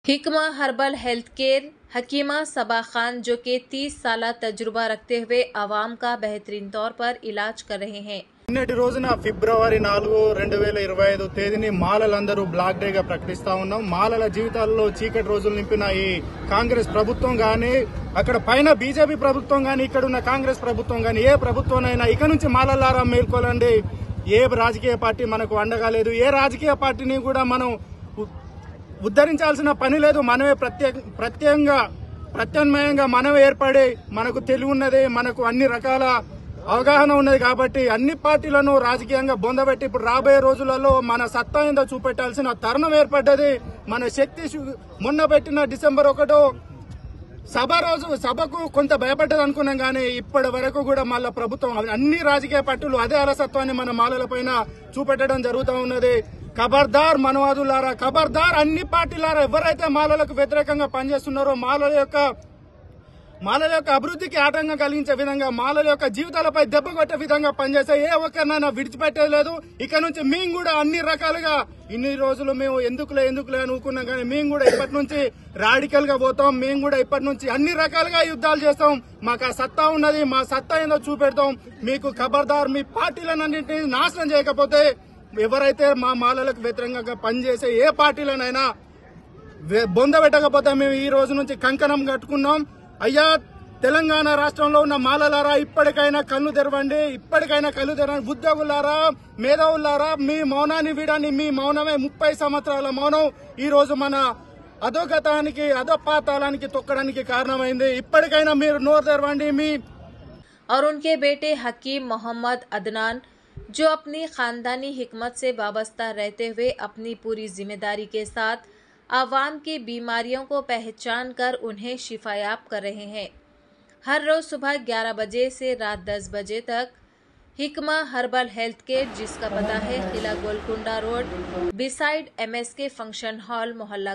हिकमा herbal health care हकीमा सबा खान जो कि 30 साल तजुर्बा रखते हुए आवाम का बेहतरीन तौर पर इलाज कर रहे हैं। నిన్నటి రోజున ఫిబ్రవరి 4, 2025 తేదీని మాలలందరూ బ్లాక్ డేగా ప్రకటిస్తా ఉన్నాం. మాలల జీవితాల్లో చీకటి రోజులు నింపిన ఈ కాంగ్రెస్ ప్రభుత్వం గానీ, అక్కడ పైన బీజేపీ ప్రభుత్వం గానీ, ఇక్కడ ఉన్న కాంగ్రెస్ ప్రభుత్వం గానీ, ఏ ప్రభుత్వంనైనా ఇక నుంచి మాలలారా మేల్కోలండి. ఏ రాజకీయ పార్టీ మనకు అండగా లేదు. ఏ రాజకీయ పార్టీని కూడా మనం ఉద్ధరించాల్సిన పని లేదు. మనమే ప్రత్యామ్నాయంగా మనమే ఏర్పడి, మనకు తెలివి ఉన్నది, మనకు అన్ని రకాల అవగాహన ఉన్నది కాబట్టి అన్ని పార్టీలను రాజకీయంగా బొందబెట్టి ఇప్పుడు రాబోయే రోజులలో మన సత్తా ఏందో చూపెట్టాల్సిన తరుణం ఏర్పడ్డది. మన శక్తి మొన్న పెట్టిన డిసెంబర్ 1 సభకు కొంత భయపడ్డది అనుకున్నాం కానీ ఇప్పటి వరకు కూడా మళ్ళా ప్రభుత్వం అన్ని రాజకీయ పార్టీలు అదే అలసత్వాన్ని మన మాలల పైన చూపెట్టడం జరుగుతూ ఉన్నది. ఖబర్దార్ మనవాదులారా, ఖబర్దార్ అన్ని పార్టీలారా, ఎవరైతే మాలలకు వ్యతిరేకంగా పనిచేస్తున్నారో, మాలల యొక్క అభివృద్ధికి ఆటంకం కలిగించే విధంగా, మాలల యొక్క జీవితాలపై దెబ్బ కొట్టే విధంగా పనిచేసే ఏ ఒక్కరినైనా విడిచిపెట్టేది లేదు. ఇక నుంచి మేము కూడా అన్ని రకాలుగా ఇన్ని రోజులు మేము ఎందుకులే అని ఊరుకున్నాం కానీ మేము కూడా ఇప్పటి నుంచి రాడికల్ గా పోతాం. మేము కూడా ఇప్పటి నుంచి అన్ని రకాలుగా యుద్ధాలు చేస్తాం. మాకు ఆ సత్తా ఉన్నది, మా సత్తా ఏందో చూపెడతాం. మీకు ఖబర్దార్, మీ పార్టీలన్నింటినీ నాశనం చేయకపోతే, ఎవరైతే మా మాలలకు వ్యతిరేకంగా పనిచేసే ఏ పార్టీలనైనా బొందబెట్టకపోతే మేము ఈ రోజు నుంచి కంకణం కట్టుకున్నాం. అయ్యా తెలంగాణ రాష్ట్రంలో ఉన్న మాలలారా, ఇప్పటికైనా కళ్ళు తెరవండి. ఉద్యోగులారా, మేధావులారా, మీ మౌనాన్ని వీడని. మీ మౌనమే 30 సంవత్సరాల మౌనం ఈ రోజు మన అధోపాతాళానికి తొక్కడానికి కారణమైంది. ఇప్పటికైనా మీరు నోరు తెరవండి. और उनके बेटे हकीम मोहम्मद अदनान जो अपनी खानदानी हिकमत से वाबस्ता रहते हुए अपनी पूरी जिम्मेदारी के साथ आवाम की बीमारियों को पहचान कर उन्हें शिफायाब कर रहे हैं। हर रोज सुबह 11 बजे से रात 10 बजे तक हिकमा हर्बल हेल्थ केयर, जिसका पता है Qila Golconda road beside MSK function hall, मोहल्ला